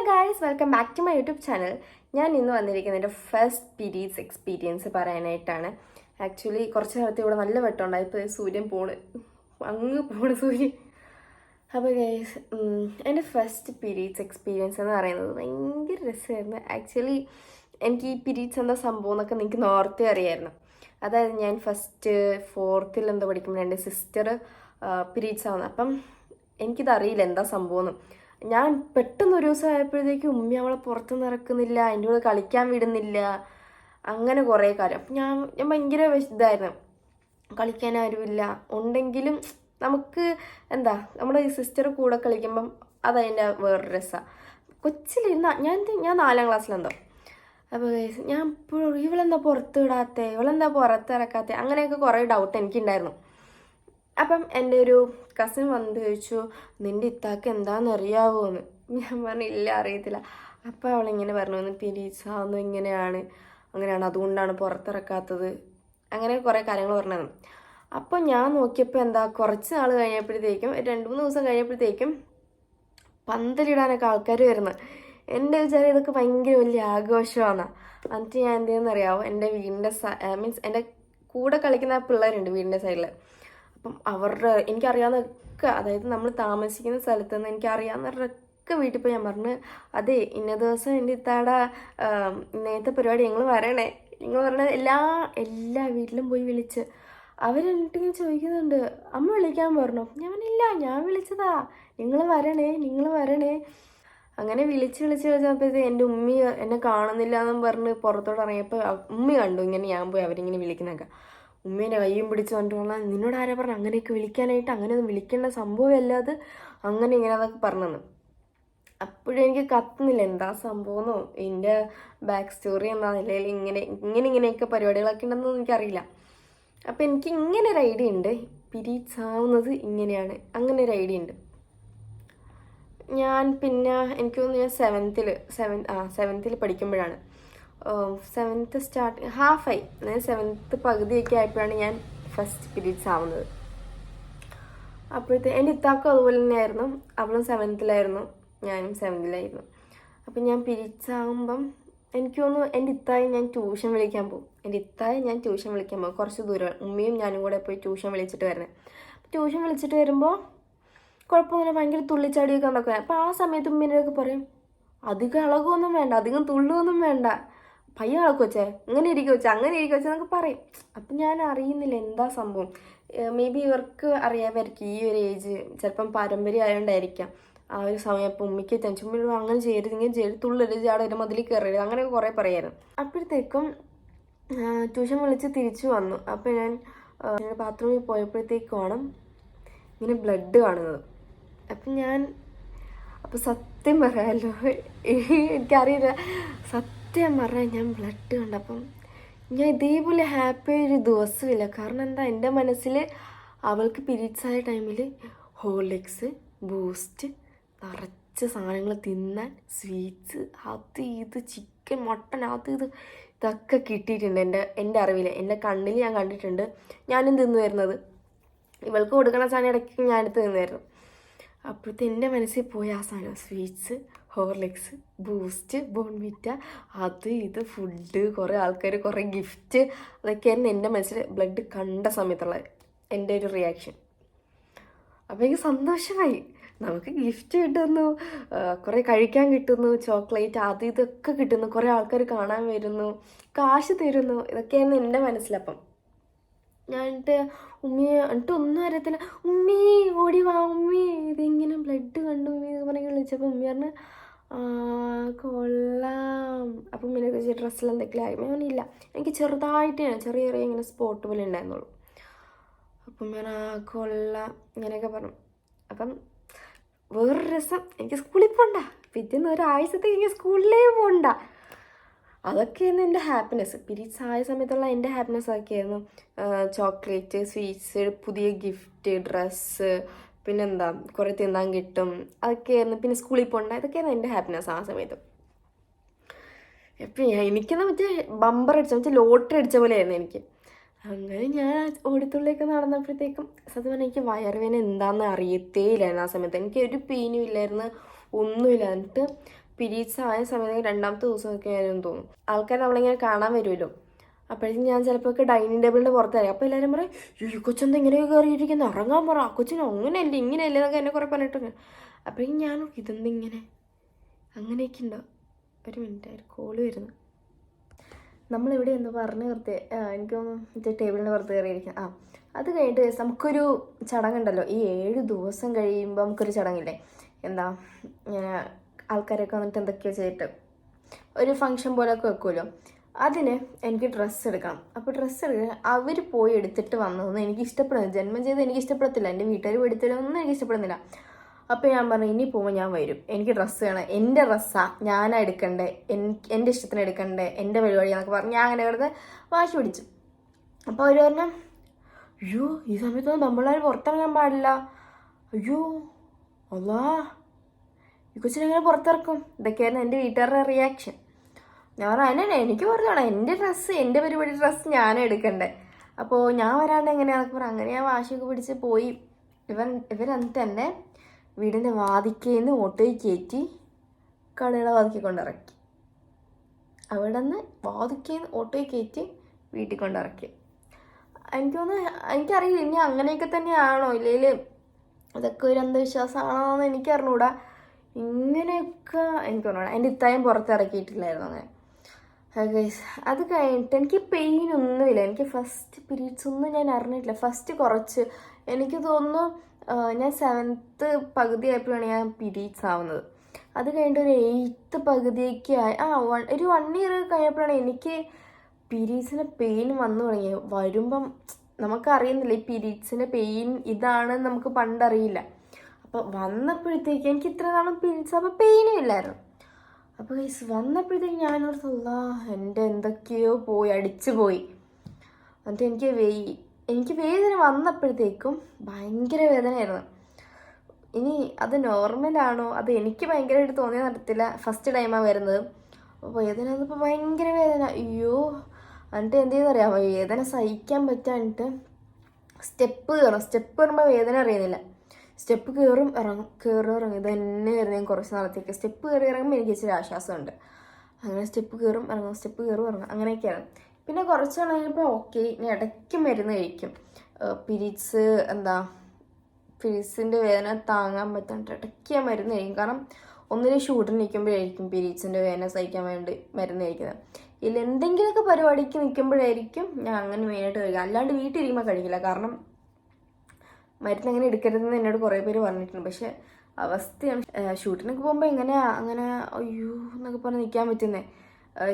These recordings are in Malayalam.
Guys, welcome back to my YouTube channel. ഞാൻ ഇന്ന് വന്നിരിക്കുന്നത് എൻ്റെ ഫസ്റ്റ് പീരീഡ്സ് എക്സ്പീരിയൻസ് പറയാനായിട്ടാണ്. ആക്ച്വലി കുറച്ച് നേരത്തെ ഇവിടെ നല്ല വെട്ടമുണ്ടായി. ഇപ്പോൾ സൂര്യൻ പോണ് സൂര്യൻ. അപ്പോൾ ഗൈസ്, എൻ്റെ ഫസ്റ്റ് പീരീഡ്സ് എക്സ്പീരിയൻസ് എന്ന് പറയുന്നത് ഭയങ്കര രസമായിരുന്നു. ആക്ച്വലി എനിക്ക് ഈ പീരീഡ്സ് എന്താ സംഭവം എന്നൊക്കെ നിങ്ങൾക്ക് നേരത്തെ അറിയായിരുന്നു. അതായത് ഞാൻ ഫസ്റ്റ് ഫോർത്തിൽ എന്തോ പഠിക്കുമ്പോൾ എൻ്റെ സിസ്റ്റർ പീരീഡ്സ് ആവുന്നത്. അപ്പം എനിക്കിതറിയില്ല എന്താ സംഭവം എന്ന്. ഞാൻ പെട്ടെന്ന് ഒരു ദിവസം ആയപ്പോഴത്തേക്കും ഉമ്മ അവളെ പുറത്തുനിന്ന് ഇറക്കുന്നില്ല, എൻ്റെ കൂടെ കളിക്കാൻ വിടുന്നില്ല, അങ്ങനെ കുറേ കാര്യം. അപ്പം ഞാൻ ഭയങ്കര ഇതായിരുന്നു. കളിക്കാൻ ആരുമില്ല, ഉണ്ടെങ്കിലും നമുക്ക് എന്താ നമ്മുടെ ഈ സിസ്റ്റർ കൂടെ കളിക്കുമ്പം അതതിൻ്റെ വേറൊരു രസമാണ്. കൊച്ചിലിരുന്ന ഞാൻ 4ാം ക്ലാസ്സിലെന്തോ. അപ്പോൾ ഞാൻ ഇപ്പോഴും ഇവളെന്താ പുറത്ത് വിടാത്തേ, ഇവളെന്താ പുറത്തിറക്കാത്തേ, അങ്ങനെയൊക്കെ കുറേ ഡൗട്ട് എനിക്കുണ്ടായിരുന്നു. അപ്പം എൻ്റെ ഒരു കസിൻ വന്ന് ചോദിച്ചു, നിൻ്റെ ഇത്താക്ക് എന്താണെന്ന് അറിയാവോ എന്ന്. ഞാൻ പറഞ്ഞു ഇല്ല, അറിയത്തില്ല. അപ്പോൾ അവളിങ്ങനെ പറഞ്ഞു, പീരീഡ്സ് ആവുന്നു അങ്ങനെയാണ്, അതുകൊണ്ടാണ് പുറത്തിറക്കാത്തത്, അങ്ങനെ കുറേ കാര്യങ്ങൾ പറഞ്ഞത്. അപ്പോൾ ഞാൻ നോക്കിയപ്പോൾ എന്താ, കുറച്ച് നാൾ കഴിഞ്ഞപ്പോഴത്തേക്കും 2-3 ദിവസം കഴിഞ്ഞപ്പോഴത്തേക്കും പന്തലിടാനൊക്കെ ആൾക്കാർ വരുന്നത്. എൻ്റെ വിചാരം ഇതൊക്കെ ഭയങ്കര വലിയ ആഘോഷമാണ്. എന്നിട്ട് ഞാൻ എന്ത് ചെയ്യുന്നറിയാവോ, എൻ്റെ വീടിൻ്റെ മീൻസ് എൻ്റെ കൂടെ കളിക്കുന്ന പിള്ളേരുണ്ട് വീടിൻ്റെ സൈഡിൽ. അപ്പം എനിക്കറിയാവുന്നതൊക്കെ, അതായത് നമ്മൾ താമസിക്കുന്ന സ്ഥലത്ത് നിന്ന് എനിക്കറിയാവുന്നവരൊക്കെ വീട്ടിൽ പോയി ഞാൻ പറഞ്ഞു, അതെ ഇന്ന ദിവസം എൻ്റെ ഇത്താടെ നേരത്തെ പരിപാടി നിങ്ങൾ വരണേ, നിങ്ങൾ പറഞ്ഞ എല്ലാ വീട്ടിലും പോയി വിളിച്ച്. അവരെന്നിട്ടിങ്ങനെ ചോദിക്കുന്നുണ്ട്, അമ്മ വിളിക്കാൻ പറഞ്ഞു. ഞാൻ പറഞ്ഞില്ല, ഞാൻ വിളിച്ചതാ, നിങ്ങൾ വരണേ. അങ്ങനെ വിളിച്ചപ്പോഴത്തേക്ക് എൻ്റെ ഉമ്മി എന്നെ കാണുന്നില്ല എന്നും പറഞ്ഞ് പുറത്തോട്ട് ഇറങ്ങിയപ്പോൾ ഉമ്മി കണ്ടു ഇങ്ങനെ ഞാൻ പോയി അവരിങ്ങനെ വിളിക്കുന്നതൊക്കെ. ഉമ്മേൻ്റെ കയ്യും പിടിച്ച് പറഞ്ഞിട്ട് പറഞ്ഞാൽ, നിന്നോട് ആരാ പറഞ്ഞു അങ്ങനെയൊക്കെ വിളിക്കാനായിട്ട്, അങ്ങനെയൊന്നും വിളിക്കേണ്ട സംഭവമല്ല അത്, അങ്ങനെ ഇങ്ങനെ അതൊക്കെ പറഞ്ഞെന്ന്. അപ്പോഴും എനിക്ക് കത്തുന്നില്ല എന്താ സംഭവമെന്നോ എൻ്റെ ബാക്ക് സ്റ്റോറി എന്താണെന്നില്ല, ഇങ്ങനെയൊക്കെ പരിപാടികളൊക്കെ ഉണ്ടെന്നൊന്നും എനിക്കറിയില്ല. അപ്പം എനിക്ക് ഇങ്ങനെ ഒരു ഐഡിയ ഉണ്ട്, പീരീഡ്സ് ആവുന്നത് ഇങ്ങനെയാണ്, അങ്ങനെ ഒരു ഐഡിയ ഉണ്ട്. പിന്നെ എനിക്ക് തോന്നുന്നു ഞാൻ 7th പഠിക്കുമ്പോഴാണ്, 7th സ്റ്റാർട്ട് ഹാഫായി, അതായത് 7th പകുതിയൊക്കെ ആയപ്പോഴാണ് ഞാൻ ഫസ്റ്റ് പീരീഡ്സ് ആവുന്നത്. അപ്പോഴത്തെ എൻ്റെ ഇത്താക്കും അതുപോലെ തന്നെയായിരുന്നു, അവളും 7th ഞാനും 7th. അപ്പം ഞാൻ പീരീഡ്സ് ആകുമ്പം എനിക്ക് തോന്നുന്നു എൻ്റെ ഇത്തായി ഞാൻ ട്യൂഷൻ വിളിക്കാൻ പോകും. കുറച്ച് ദൂരം ഉമ്മയും ഞാനും കൂടെ പോയി ട്യൂഷൻ വിളിച്ചിട്ട് വരണേ. ട്യൂഷൻ വിളിച്ചിട്ട് വരുമ്പോൾ കുഴപ്പമൊന്നുമില്ല, ഭയങ്കര തുള്ളിച്ചാടിയൊക്കെ ഉണ്ടാക്കുക. അപ്പോൾ ആ സമയത്ത് ഉമ്മേനൊക്കെ പറയും, അധികം ഇളകൊന്നും വേണ്ട, അധികം തുള്ളുമൊന്നും വേണ്ട, പയ്യ ഇളക്കൊച്ചേ, അങ്ങനെ ഇരിക്കുവച്ചേ എന്നൊക്കെ പറയും. അപ്പം ഞാൻ അറിയുന്നില്ല എന്താ സംഭവം. മേ ബി ഇവർക്ക് അറിയാമായിരിക്കും ഈ ഒരു ഏജ്, ചിലപ്പം പാരമ്പര്യം ആയതുകൊണ്ടായിരിക്കാം. ആ ഒരു സമയം അപ്പം ഉമ്മിക്ക് ടെൻഷൻ വീഴും, അങ്ങനെ ചെയ്യരുത്, ഇങ്ങനെ ചെയ്യരുത്, തുള്ളരുത്, ചാടരുത്, മതിൽ കയറരുത്, അങ്ങനെയൊക്കെ കുറേ പറയായിരുന്നു. അപ്പോഴത്തേക്കും ട്യൂഷൻ വിളിച്ച് തിരിച്ചു വന്നു. അപ്പോൾ ഞാൻ ബാത്റൂമിൽ പോയപ്പോഴത്തേക്കാണ് ഇങ്ങനെ ബ്ലഡ് കാണുന്നത്. അപ്പം സത്യം പറയാമല്ലോ, എനിക്കറിയില്ല, സത്യം പറഞ്ഞാൽ ഞാൻ ബ്ലഡ് കണ്ടപ്പം ഞാൻ ഇതേപോലെ ഹാപ്പി ആയൊരു ദിവസമില്ല. കാരണം എന്താ, എൻ്റെ മനസ്സിൽ അവൾക്ക് പീരീഡ്സ് ആയ ടൈമിൽ ഹോർലിക്സ്, ബൂസ്റ്റ്, നിറച്ച സാധനങ്ങൾ തിന്നാൻ, സ്വീറ്റ്സ്, അത് ഇത്, ചിക്കൻ, മട്ടൺ, ഇതൊക്കെ കിട്ടിയിട്ടുണ്ട്. എൻ്റെ അറിവിൽ, എൻ്റെ കണ്ണിൽ ഞാൻ കണ്ടിട്ടുണ്ട്. ഞാനും തിന്നു വരുന്നത്, ഇവൾക്ക് കൊടുക്കണ സാധനം ഇടയ്ക്ക് ഞാനെടുത്ത് തിന്നായിരുന്നു. അപ്പോഴത്തെ എൻ്റെ മനസ്സിൽ പോയി ആ സാധനം, സ്വീറ്റ്സ്, ഹോർലിക്സ്, ബൂസ്റ്റ്, ബോൺവിറ്റ, അത് ഇത് ഫുഡ്, കുറേ ആൾക്കാർ, കുറേ ഗിഫ്റ്റ്, അതൊക്കെയായിരുന്നു എൻ്റെ മനസ്സിൽ ബ്ലഡ് കണ്ട സമയത്തുള്ള എൻ്റെ ഒരു റിയാക്ഷൻ. അപ്പോൾ എനിക്ക് സന്തോഷമായി, നമുക്ക് ഗിഫ്റ്റ് കിട്ടുന്നു, കുറേ കഴിക്കാൻ കിട്ടുന്നു, ചോക്ലേറ്റ്, അത് ഇതൊക്കെ കിട്ടുന്നു, കുറേ ആൾക്കാർ കാണാൻ വരുന്നു, കാശ് തരുന്നു, ഇതൊക്കെയായിരുന്നു എൻ്റെ മനസ്സിലപ്പം. എന്നിട്ട് ഒന്നും അറിയത്തില്ല, ഉമ്മി ഓടി വാ, ഉമ്മി ഇതിങ്ങനെ ബ്ലഡ് കണ്ടു ഉമ്മി എന്ന് പറഞ്ഞ് വിളിച്ചപ്പോൾ ഉമ്മി പറഞ്ഞ് കൊള്ളാം. അപ്പം ഉമ്മിനെ വെച്ച് ഡ്രസ്സിൽ എന്തെങ്കിലും ആയി ഞാനില്ല, എനിക്ക് ചെറിയ ഇങ്ങനെ സ്പോട്ട് പോലെ ഉണ്ടായിരുന്നുള്ളൂ. അപ്പം ഞാൻ കൊള്ളാം ഇങ്ങനെയൊക്കെ പറഞ്ഞു. അപ്പം വേറൊരു രസം, എനിക്ക് സ്കൂളിൽ പോകണ്ട, പിറ്റേന്ന് ഒരാഴ്ചത്തേക്ക് എനിക്ക് സ്കൂളിലേ പോകണ്ട. അതൊക്കെയായിരുന്നു എൻ്റെ ഹാപ്പിനെസ്. പീരീഡ്സ് ആയ സമയത്തുള്ള എൻ്റെ ഹാപ്പിനെസ് അതൊക്കെയായിരുന്നു. ചോക്ലേറ്റ്, സ്വീറ്റ്സ്, പുതിയ ഗിഫ്റ്റ്, ഡ്രസ്സ്, പിന്നെന്താ കുറേ തിന്നാൻ കിട്ടും, അതൊക്കെയായിരുന്നു. പിന്നെ സ്കൂളിൽ പോകണ്ട, ഇതൊക്കെയായിരുന്നു എൻ്റെ ഹാപ്പിനെസ് ആ സമയത്ത്. അപ്പം എനിക്കെന്നാൽ ബമ്പർ അടിച്ച ലോട്ടറി അടിച്ച പോലെയായിരുന്നു എനിക്ക്. അങ്ങനെ ഞാൻ ഓടിത്തുള്ളിയൊക്കെ നടന്നപ്പോഴത്തേക്കും സത്യം പറഞ്ഞാൽ എനിക്ക് വയറുവേദന എന്താണെന്ന് അറിയത്തേ ഇല്ലായിരുന്നു ആ സമയത്ത്. എനിക്ക് ഒരു പെയിനും ഇല്ലായിരുന്നു, ഒന്നുമില്ല. എന്നിട്ട് പീരീഡ്സ് ആയ സമയത്ത് രണ്ടാമത്തെ ദിവസമൊക്കെ ആയിരുന്നു തോന്നും. ആൾക്കാർ നമ്മളിങ്ങനെ കാണാൻ വരുമല്ലോ. അപ്പോഴേക്കും ഞാൻ ചിലപ്പോൾ ഒക്കെ ഡൈനിങ് ടേബിളിൻ്റെ പുറത്തായി. അപ്പോൾ എല്ലാവരും പറയും, ഈ കൊച്ചെന്താ ഇങ്ങനെയൊക്കെ കയറിയിരിക്കുന്നത്, ഇറങ്ങാൻ പറ, ആ കൊച്ചിന് അങ്ങനെയല്ലേ ഇങ്ങനെയല്ലേ എന്നൊക്കെ എന്നെ കുറേ പറഞ്ഞിട്ടുണ്ട്. അപ്പോഴേക്കും ഞാൻ ഇതെന്താ ഇങ്ങനെ അങ്ങനെയൊക്കെ ഉണ്ടോ. ഒരു മിനിറ്റായിരുന്നു, കോള് വരുന്നു. നമ്മളിവിടെ എന്ന് പറഞ്ഞ് നിർത്തി എനിക്കൊന്ന് ടേബിളിൻ്റെ പുറത്ത് കയറിയിരിക്കാം. അത് കഴിഞ്ഞിട്ട് നമുക്കൊരു ചടങ്ങുണ്ടല്ലോ, ഈ 7 ദിവസം കഴിയുമ്പോൾ നമുക്കൊരു ചടങ്ങില്ലേ, എന്താ ഇങ്ങനെ ആൾക്കാരൊക്കെ വന്നിട്ട് എന്തൊക്കെയോ ചെയ്തിട്ട് ഒരു ഫങ്ഷൻ പോലെയൊക്കെ വെക്കുമല്ലോ. അതിന് എനിക്ക് ഡ്രസ്സ് എടുക്കണം. അപ്പോൾ ഡ്രസ്സ് എടുക്കാൻ അവർ പോയി എടുത്തിട്ട് വന്നതൊന്നും എനിക്ക് ഇഷ്ടപ്പെടുന്നില്ല. ജന്മം ചെയ്ത് എനിക്ക് ഇഷ്ടപ്പെടത്തില്ല, എൻ്റെ വീട്ടുകാർ എടുത്തിട്ടൊന്നും എനിക്ക് ഇഷ്ടപ്പെടുന്നില്ല. അപ്പോൾ ഞാൻ പറഞ്ഞു, ഇനി പോകുമ്പോൾ ഞാൻ വരും, എനിക്ക് ഡ്രസ്സ് വേണം, എൻ്റെ ഡ്രസ്സാണ് ഞാനാണ് എടുക്കണ്ടേ, എൻ്റെ ഇഷ്ടത്തിന് എടുക്കണ്ടേ, എൻ്റെ പരിപാടിയാണെന്നൊക്കെ പറഞ്ഞ് ഞാൻ അങ്ങനെ വെറുതെ വാശി പിടിച്ചു. അപ്പോൾ അവർ പറഞ്ഞു, അയ്യോ ഈ സമയത്തൊന്നും നമ്മളാരും പുറത്തിറങ്ങാൻ പാടില്ല, അയ്യോ അല്ലാ ഈ കൊച്ചിനെങ്ങനെ പുറത്തിറക്കും. ഇതൊക്കെയായിരുന്നു എൻ്റെ വീട്ടുകാരുടെ റിയാക്ഷൻ. ഞാൻ പറഞ്ഞു, അതിനെ എനിക്ക് പറഞ്ഞോളാം, എൻ്റെ ഡ്രസ്സ് എൻ്റെ പരിപാടി ഡ്രസ്സ് ഞാനും എടുക്കണ്ടേ, അപ്പോൾ ഞാൻ വരാണ്ട് എങ്ങനെയാണെന്നൊക്കെ പറഞ്ഞു. അങ്ങനെ ഞാൻ വാശിയൊക്കെ പിടിച്ച് പോയി. ഇവരെന്നിട്ട് തന്നെ വീടിൻ്റെ വാതിക്കേന്ന് ഓട്ടോയിൽ കയറ്റി കടയുടെ വാതിക്കെ കൊണ്ടിറക്കി. അവിടെ നിന്ന് വാതിക്കേന്ന് ഓട്ടോയിൽ കയറ്റി വീട്ടിൽ കൊണ്ടിറക്കി. എനിക്കറിയില്ല ഇനി അങ്ങനെയൊക്കെ തന്നെയാണോ, ഇല്ലെങ്കിൽ അതൊക്കെ ഒരു അന്ധവിശ്വാസമാണോ എന്ന് എനിക്കറിഞ്ഞൂടാ. ഇങ്ങനെയൊക്കെ എനിക്ക് പറഞ്ഞൂടാ. എൻ്റെ ഇത്തായും പുറത്തിറക്കിയിട്ടില്ലായിരുന്നു അങ്ങനെ. അത് കഴിഞ്ഞിട്ട് എനിക്ക് പെയിൻ ഒന്നുമില്ല. എനിക്ക് ഫസ്റ്റ് പീരീഡ്സ് ഒന്നും ഞാൻ അറിഞ്ഞിട്ടില്ല. ഫസ്റ്റ് കുറച്ച് എനിക്ക് തോന്നുന്നു ഞാൻ 7th പകുതി ആയപ്പോഴാണ് ഞാൻ പീരീഡ്സ് ആവുന്നത്. അത് കഴിഞ്ഞിട്ട് ഒരു 8th പകുതിയൊക്കെ ഒരു 1 year കഴിഞ്ഞപ്പോഴാണ് എനിക്ക് പീരീഡ്സിൻ്റെ പെയിൻ വന്നു തുടങ്ങിയത്. വരുമ്പം നമുക്കറിയുന്നില്ല ഈ പീരീഡ്സിൻ്റെ പെയിൻ ഇതാണെന്ന് നമുക്ക് പണ്ടറിയില്ല. അപ്പോൾ വന്നപ്പോഴത്തേക്ക് എനിക്ക് ഇത്ര നാളും പീരീഡ്സ് അപ്പോൾ പെയിനും ഇല്ലായിരുന്നു. അപ്പോൾ വന്നപ്പോഴത്തേക്ക് ഞാനോർത്തല്ല എൻ്റെ എന്തൊക്കെയോ പോയി അടിച്ചു പോയി. എന്നിട്ട് എനിക്ക് വേദന വന്നപ്പോഴത്തേക്കും ഭയങ്കര വേദനയായിരുന്നു. ഇനി അത് നോർമലാണോ, അത് എനിക്ക് ഭയങ്കരമായിട്ട് തോന്നിയ നടത്തില്ല. ഫസ്റ്റ് ടൈമാണ് വരുന്നത്. അപ്പോൾ വേദന വന്നപ്പോൾ ഭയങ്കര വേദന, അയ്യോ. എന്നിട്ട് എന്ത് ചെയ്തെന്നറിയാമോ, വേദന സഹിക്കാൻ പറ്റാനിട്ട് സ്റ്റെപ്പ് കയറുമ്പോൾ വേദന അറിയുന്നില്ല. സ്റ്റെപ്പ് കയറും ഇറങ്ങും ഇത് തന്നെയായിരുന്നു ഞാൻ കുറച്ച് നാളത്തേക്ക്. സ്റ്റെപ്പ് കയറി ഇറങ്ങുമ്പോൾ എനിക്ക് ഇച്ചിരി ആശ്വാസമുണ്ട്. അങ്ങനെ സ്റ്റെപ്പ് കയറും ഇറങ്ങും അങ്ങനെയൊക്കെയാണ്. പിന്നെ കുറച്ച് നാൾ കഴിഞ്ഞപ്പോൾ ഓക്കെ, ഞാൻ ഇടയ്ക്ക് മരുന്ന് കഴിക്കും. പീരീഡ്സിൻ്റെ വേദന താങ്ങാൻ പറ്റാണ്ട് ഇടയ്ക്ക് ഞാൻ മരുന്ന് കഴിക്കും. കാരണം ഒന്നിനും ഷൂട്ടിന് നിൽക്കുമ്പോഴായിരിക്കും പീരീഡ്സിൻ്റെ വേദന സഹിക്കാൻ വേണ്ടി മരുന്ന് കഴിക്കുന്നത്. ഇല്ല എന്തെങ്കിലുമൊക്കെ പരിപാടിക്ക് നിൽക്കുമ്പോഴായിരിക്കും ഞാൻ അങ്ങനെ മെയിനായിട്ട് കഴിക്കുക. അല്ലാണ്ട് വീട്ടിലിരിക്കുമ്പോൾ കഴിക്കില്ല. കാരണം മരുന്ന് അങ്ങനെ എടുക്കരുതെന്ന് എന്നോട് കുറേ പേര് പറഞ്ഞിട്ടുണ്ട്. പക്ഷേ അവസ്ഥയാണ്. ഷൂട്ടിനൊക്കെ പോകുമ്പോൾ അങ്ങനെ അയ്യോ എന്നൊക്കെ പറഞ്ഞ് നിൽക്കാൻ പറ്റുന്നേ.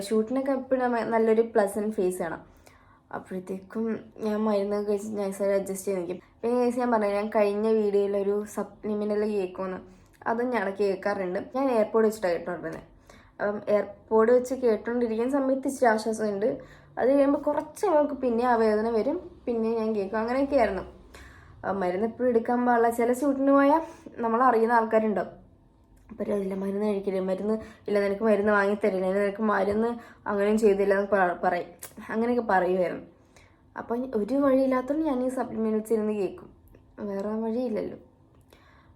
ഷൂട്ടിനൊക്കെ എപ്പോഴും നല്ലൊരു പ്ലസൻറ്റ് ഫേസ് വേണം. അപ്പോഴത്തേക്കും ഞാൻ മരുന്നൊക്കെ കഴിച്ച് നൈസായിട്ട് അഡ്ജസ്റ്റ് ചെയ്ത് നിൽക്കും. പിന്നെ കേസ് ഞാൻ പറഞ്ഞു, ഞാൻ കഴിഞ്ഞ വീഡിയോയിലൊരു സപ്ലിമെൻ്റൽ കേൾക്കുമെന്ന്, അതും ഞാൻ കേൾക്കാറുണ്ട്. ഞാൻ എയർപോർട്ട് വെച്ചിട്ടാണ് കേട്ടോണ്ടിരുന്നത്. അപ്പം എയർപോർട്ട് വെച്ച് കേട്ടോണ്ടിരിക്കുന്ന സമയത്ത് ഇച്ചിരി ആശ്വാസമുണ്ട്. അത് കഴിയുമ്പോൾ കുറച്ച് നമുക്ക് പിന്നെ ആ വേദന വരും, പിന്നെ ഞാൻ കേൾക്കും. അങ്ങനെയൊക്കെയായിരുന്നു. മരുന്ന് എപ്പോഴും എടുക്കാൻ പാടില്ല. ചില ഷൂട്ടിന് പോയാൽ നമ്മളറിയുന്ന ആൾക്കാരുണ്ടാവും, അപ്പോൾ അതില്ല മരുന്ന് കഴിക്കില്ല, മരുന്ന് ഇല്ല, നിനക്ക് മരുന്ന് വാങ്ങിത്തരില്ല, നിനക്ക് മരുന്ന് അങ്ങനെയും ചെയ്തില്ല എന്ന് പറയും. അങ്ങനെയൊക്കെ പറയുമായിരുന്നു. അപ്പം ഒരു വഴിയില്ലാത്തതുകൊണ്ട് ഞാൻ ഈ സപ്ലിമെൻറ്റ്സ് ഇരുന്ന് കേൾക്കും, വേറെ വഴിയില്ലല്ലോ.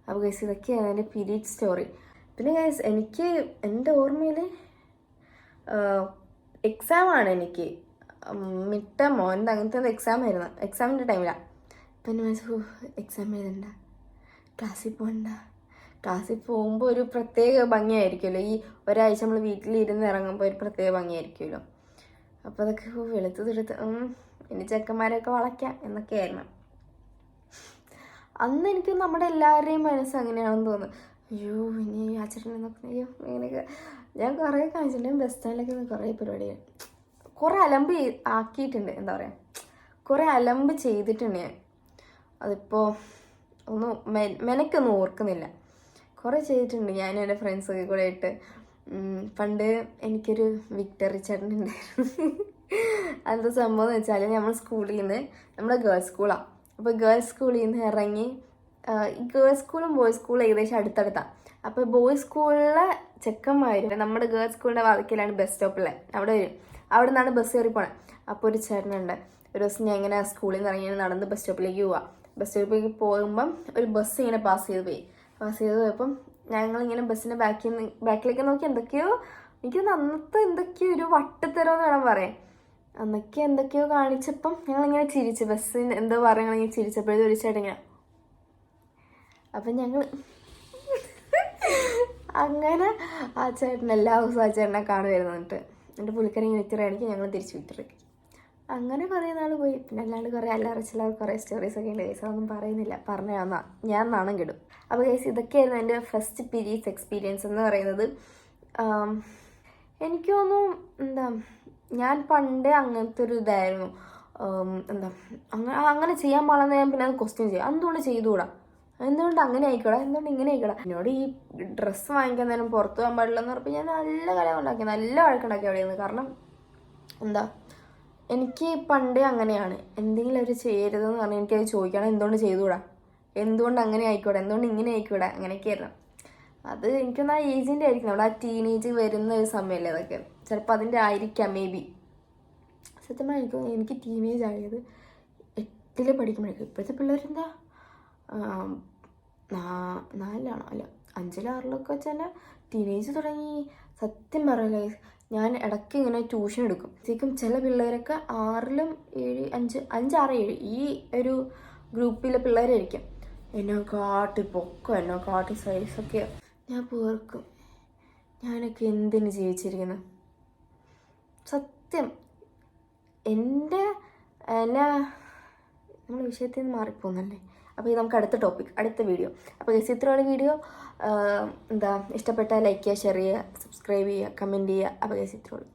അപ്പോൾ ഗൈസ് ഇതൊക്കെയാണ് എൻ്റെ പീരീഡ് സ്റ്റോറി. പിന്നെ ഗൈസ് എനിക്ക് എൻ്റെ ഓർമ്മയിൽ എക്സാമാണ്, എനിക്ക് മിഡ് ടേമോ അങ്ങനത്തെ എക്സാം ആയിരുന്നു. എക്സാമിൻ്റെ ടൈമിലാണ്. പിന്നെ എക്സാം എഴുതണ്ട, ക്ലാസ്സിൽ പോകണ്ട. ക്ലാസ്സിൽ പോകുമ്പോൾ ഒരു പ്രത്യേക ഭംഗിയായിരിക്കുമല്ലോ. ഈ ഒരാഴ്ച നമ്മൾ വീട്ടിലിരുന്ന് ഇറങ്ങുമ്പോൾ ഒരു പ്രത്യേക ഭംഗിയായിരിക്കുമല്ലോ. അപ്പോൾ അതൊക്കെ വെളുത്ത് ഇനി ചെക്കന്മാരെയൊക്കെ വളയ്ക്കാം എന്നൊക്കെയായിരുന്നു. അന്ന് എനിക്ക് നമ്മുടെ എല്ലാവരുടെയും മനസ്സ് അങ്ങനെയാണെന്ന് തോന്നുന്നു. അയ്യോ ഇനി ആ ചേട്ടനെന്നൊക്കെ അയ്യോ ഇങ്ങനെയൊക്കെ ഞാൻ കുറേ കാണിച്ചിട്ടുണ്ട്. ബസ് സ്റ്റാൻഡിലൊക്കെ കുറേ പരിപാടികൾ കുറേ അലമ്പ് ആക്കിയിട്ടുണ്ട്. എന്താ പറയുക, കുറേ അലമ്പ് ചെയ്തിട്ടുണ്ട് ഞാൻ. അതിപ്പോൾ ഒന്നും മെനക്കൊന്നും ഓർക്കുന്നില്ല. കുറേ ചെയ്തിട്ടുണ്ട് ഞാനും എൻ്റെ ഫ്രണ്ട്സൊക്കെ കൂടെ ആയിട്ട്. പണ്ട് എനിക്കൊരു വിക്ടറി ചേട്ടൻ ഉണ്ടായിരുന്നു. അതെന്താ സംഭവം എന്ന് വെച്ചാൽ നമ്മൾ സ്കൂളിൽ നിന്ന്, നമ്മുടെ ഗേൾസ് സ്കൂളാണ്. അപ്പോൾ ഗേൾസ് സ്കൂളിൽ നിന്ന് ഇറങ്ങി, ഈ ഗേൾസ് സ്കൂളും ബോയ്സ് സ്കൂളും ഏകദേശം അടുത്തടുത്താണ്. അപ്പോൾ ബോയ്സ് സ്കൂളിലെ ചെക്കന്മാരും നമ്മുടെ ഗേൾസ് സ്കൂളിൻ്റെ വാതിക്കലാണ് ബസ് സ്റ്റോപ്പിലെ അവിടെ വരും. അവിടെ നിന്നാണ് ബസ് കയറി പോണേ. അപ്പോൾ ഒരു ചേട്ടനുണ്ട്. ഒരു ദിവസം ഞാൻ ഇങ്ങനെ സ്കൂളിൽ നിന്ന് ഇറങ്ങി നടന്ന് ബസ് സ്റ്റോപ്പിലേക്ക് പോവാം. ബസ് സ്റ്റോപ്പിലേക്ക് പോകുമ്പം ഒരു ബസ് ഇങ്ങനെ പാസ് ചെയ്ത് പോയപ്പം ഞങ്ങളിങ്ങനെ ബസ്സിൻ്റെ ബാക്കിലേക്ക് നോക്കി എന്തൊക്കെയോ എനിക്ക് അന്നത്തെ എന്തൊക്കെയോ ഒരു വട്ടത്തരമെന്ന് വേണം പറയാം. അന്നൊക്കെ എന്തൊക്കെയോ കാണിച്ചപ്പം ഞങ്ങളിങ്ങനെ ചിരിച്ചു. ബസ്സിന് എന്തോ പറയുകയാണെങ്കിൽ ചിരിച്ചപ്പോഴേ ഒരു ചേട്ടൻ ഇങ്ങനെ. അപ്പം ഞങ്ങൾ അങ്ങനെ ആ ചേട്ടൻ എല്ലാ ദിവസവും ആ ചേട്ടനെ കാണുമായിരുന്നു. എന്നിട്ട് പുള്ളിക്കാരി ഇങ്ങനെ വിത്തിറടിക്കും, ഞങ്ങൾ തിരിച്ച് വിത്തിറടിക്കും. അങ്ങനെ കുറേ നാൾ പോയി. പിന്നെ അല്ലാണ്ട് കുറേ അല്ലറച്ചില്ല കുറേ സ്റ്റോറീസൊക്കെ ഉണ്ട് കേസ്. അതൊന്നും പറയുന്നില്ല, പറഞ്ഞാൽ ഞാൻ നാണം കെടും. അപ്പോൾ കേസ് ഇതൊക്കെയായിരുന്നു എൻ്റെ ഫസ്റ്റ് പീരീഡ്സ് എക്സ്പീരിയൻസ് എന്ന് പറയുന്നത്. എനിക്ക് തോന്നുന്നു ഞാൻ പണ്ടേ അങ്ങനത്തെ ഒരു ഇതായിരുന്നു. അങ്ങനെ ചെയ്യാൻ പാടില്ലെന്ന് ഞാൻ പിന്നെ അത് ക്വസ്റ്റ്യൻ ചെയ്യും. എന്തുകൊണ്ട് ചെയ്തുകൂടാ, എന്തുകൊണ്ട് അങ്ങനെ ആയിക്കോടാ, എന്തുകൊണ്ട് ഇങ്ങനെ ആയിക്കോടാ. എന്നോട് ഈ ഡ്രസ്സ് വാങ്ങിക്കാൻ നേരം പുറത്ത് പോകാൻ പാടില്ലെന്ന് പറഞ്ഞപ്പോൾ ഞാൻ നല്ല കലം ഉണ്ടാക്കി, നല്ല വഴക്കുണ്ടാക്കി അവിടെ നിന്ന്. കാരണം എനിക്ക് പണ്ടേ അങ്ങനെയാണ്. എന്തെങ്കിലും അവർ ചെയ്യരുതെന്ന് പറഞ്ഞാൽ എനിക്കത് ചോദിക്കണം, എന്തുകൊണ്ട് ചെയ്തുകൂടാ, എന്തുകൊണ്ട് അങ്ങനെ ആയിക്കോട്ടെ, എന്തുകൊണ്ട് ഇങ്ങനെ ആയിക്കോട്ടെ, അങ്ങനെയൊക്കെയായിരുന്നു. അത് എനിക്കൊന്ന് ആ ഏജിൻ്റെ ആയിരിക്കും, അവിടെ ആ ടീനേജ് വരുന്ന ഒരു സമയമല്ലേ അതൊക്കെ. ചിലപ്പോൾ അതിൻ്റെ ആയിരിക്കാം, മേ ബി. സത്യമായി എനിക്ക് ടീനേജ് ആയത് 8ൽ പഠിക്കുമ്പോഴേക്കും. ഇപ്പോഴത്തെ പിള്ളേരെന്താ 4 അല്ല 5 6 വെച്ച് തന്നെ ടീനേജ് തുടങ്ങി. സത്യം പറയല്ലേ, ഞാൻ ഇടയ്ക്ക് ഇങ്ങനെ ട്യൂഷൻ എടുക്കും. ശരിക്കും ചില പിള്ളേരൊക്കെ 6ലും 7 5 6 7 ഈ ഒരു ഗ്രൂപ്പിലെ പിള്ളേരായിരിക്കും. എന്നെ കാട്ടി പൊക്കം, എന്നെ കാട്ടി സൈസൊക്കെ. ഞാൻ പോർക്കും ഞാനൊക്കെ എന്തിനു ജീവിച്ചിരിക്കുന്നു. സത്യം എന്നെ നമ്മൾ വിഷയത്തിൽ നിന്ന് മാറിപ്പോകുന്നല്ലേ. അപ്പോൾ ഇത് നമുക്ക് അടുത്ത വീഡിയോ. അപ്പോൾ ഇത്രയുള്ള വീഡിയോ ഇഷ്ടപ്പെട്ടാൽ ലൈക്ക് ചെയ്യുക, ഷെയർ ചെയ്യുക, സബ്സ്ക്രൈബ് ചെയ്യുക, കമൻറ്റ് ചെയ്യുക. അപ്പോൾ ഇത്രയുള്ളൂ.